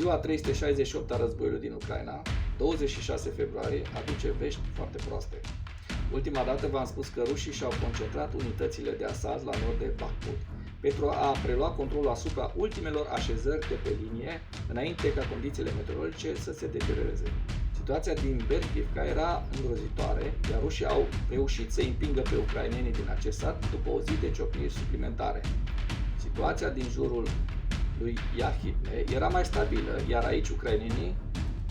Ziua 368 a războiului din Ucraina, 26 februarie, aduce vești foarte proaste. Ultima dată v-am spus că rușii și-au concentrat unitățile de asalt la nord de Bakhmut pentru a prelua controlul asupra ultimelor așezări de pe linie, înainte ca condițiile meteorologice să se deterioreze. Situația din Berkivka era îngrozitoare, iar rușii au reușit să împingă pe ucrainenii din acest sat după o zi de ciocniri suplimentare. Situația din jurul lui Yahidne era mai stabilă, iar aici ucrainenii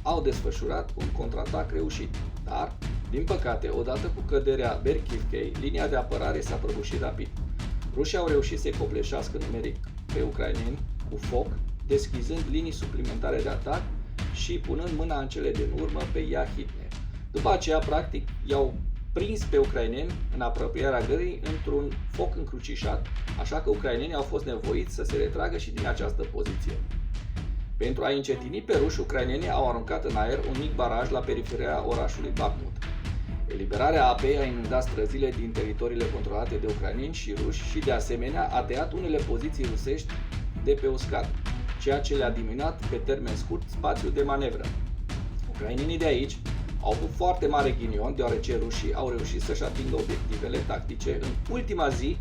au desfășurat un contraatac reușit. Dar, din păcate, odată cu căderea Berkivkei, linia de apărare s-a prăbușit rapid. Rușii au reușit să-i copleșească numeric pe ucraineni cu foc, deschizând linii suplimentare de atac și punând mâna în cele din urmă pe Yahidne. După aceea, practic, i-au prins pe ucraineni în apropierea gării într-un foc încrucișat, așa că ucrainenii au fost nevoiți să se retragă și din această poziție. Pentru a încetini pe ruși, ucrainenii au aruncat în aer un mic baraj la periferia orașului Bakhmut. Eliberarea apei a inundat străzile din teritoriile controlate de ucraineni și ruși și, de asemenea, a tăiat unele poziții rusești de pe uscat, ceea ce le-a diminuat pe termen scurt spațiul de manevră. Ucrainenii de aici au avut foarte mare ghinion, deoarece rușii au reușit să-și atingă obiectivele tactice în ultima zi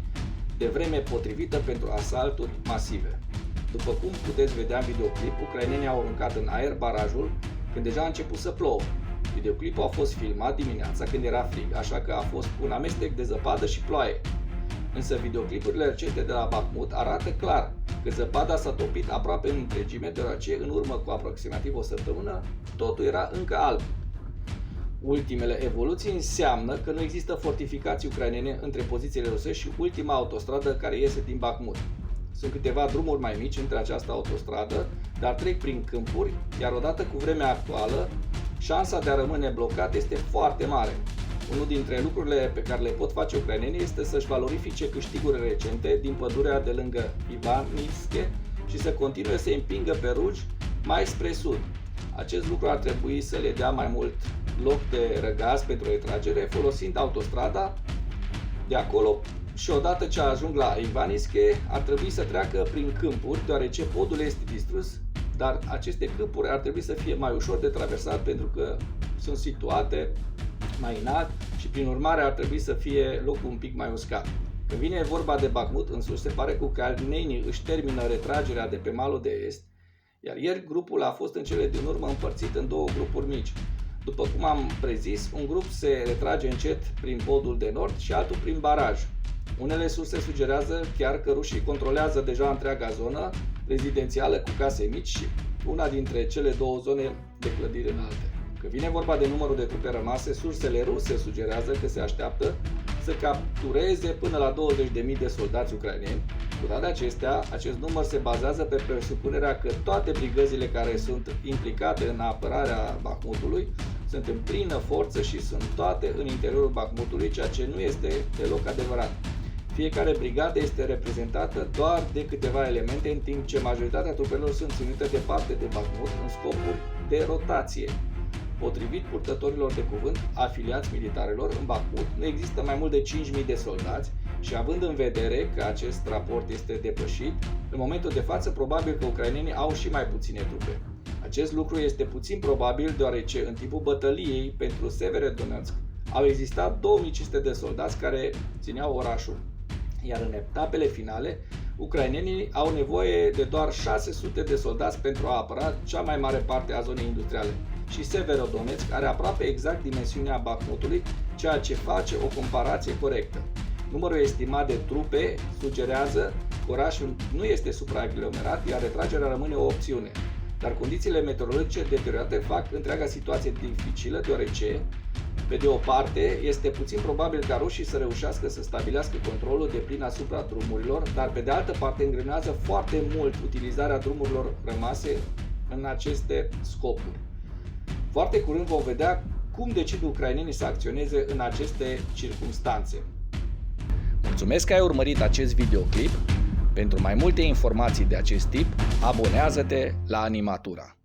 de vreme potrivită pentru asalturi masive. După cum puteți vedea în videoclip, ucrainenii au aruncat în aer barajul când deja a început să plouă. Videoclipul a fost filmat dimineața când era frig, așa că a fost un amestec de zăpadă și ploaie. Însă videoclipurile recente de la Bakhmut arată clar că zăpada s-a topit aproape în întregime, deoarece în urmă cu aproximativ o săptămână totul era încă alb. Ultimele evoluții înseamnă că nu există fortificații ucrainene între pozițiile rusești și ultima autostradă care iese din Bakhmut. Sunt câteva drumuri mai mici între această autostradă, dar trec prin câmpuri, iar odată cu vremea actuală, șansa de a rămâne blocat este foarte mare. Unul dintre lucrurile pe care le pot face ucrainenii este să-și valorifice câștigurile recente din pădurea de lângă Ivaniske și să continue să împingă pe ruși mai spre sud. Acest lucru ar trebui să le dea mai mult loc de răgaz pentru retragere, folosind autostrada de acolo, și odată ce ajung la Ivaniske ar trebui să treacă prin câmpuri, deoarece podul este distrus, dar aceste câmpuri ar trebui să fie mai ușor de traversat pentru că sunt situate mai înalt și prin urmare ar trebui să fie locul un pic mai uscat. Când vine vorba de Bakhmut însuși, se pare că ucrainenii își termină retragerea de pe malul de est, iar ieri grupul a fost în cele din urmă împărțit în două grupuri mici. După cum am prezis, un grup se retrage încet prin podul de nord și altul prin baraj. Unele surse sugerează chiar că rușii controlează deja întreaga zonă rezidențială cu case mici și una dintre cele două zone de clădiri înalte. Când vine vorba de numărul de trupe rămase, sursele ruse sugerează că se așteaptă să captureze până la 20.000 de soldați ucraineni. Cu toate acestea, acest număr se bazează pe presupunerea că toate brigăzile care sunt implicate în apărarea Bakhmutului sunt în plină forță și sunt toate în interiorul Bakhmutului, ceea ce nu este deloc adevărat. Fiecare brigadă este reprezentată doar de câteva elemente, în timp ce majoritatea trupelor sunt ținute departe de Bakhmut în scopuri de rotație. Potrivit purtătorilor de cuvânt afiliați militarilor, în Bakhmut nu există mai mult de 5.000 de soldați și, având în vedere că acest raport este depășit, în momentul de față probabil că ucrainenii au și mai puține trupe. Acest lucru este puțin probabil deoarece în timpul bătăliei pentru Severodonetsk au existat 2500 de soldați care țineau orașul, iar în etapele finale ucrainenii au nevoie de doar 600 de soldați pentru a apăra cea mai mare parte a zonei industriale. Și Severodonetsk are aproape exact dimensiunea Bakhmutului, ceea ce face o comparație corectă. Numărul estimat de trupe sugerează că orașul nu este supraaglomerat, iar retragerea rămâne o opțiune. Dar condițiile meteorologice deteriorate fac întreaga situație dificilă, deoarece, pe de o parte, este puțin probabil ca rușii să reușească să stabilească controlul deplin asupra drumurilor, dar pe de altă parte îngreunează foarte mult utilizarea drumurilor rămase în aceste scopuri. Foarte curând vom vedea cum decid ucrainenii să acționeze în aceste circumstanțe. Mulțumesc că ai urmărit acest videoclip. Pentru mai multe informații de acest tip, abonează-te la Animatura.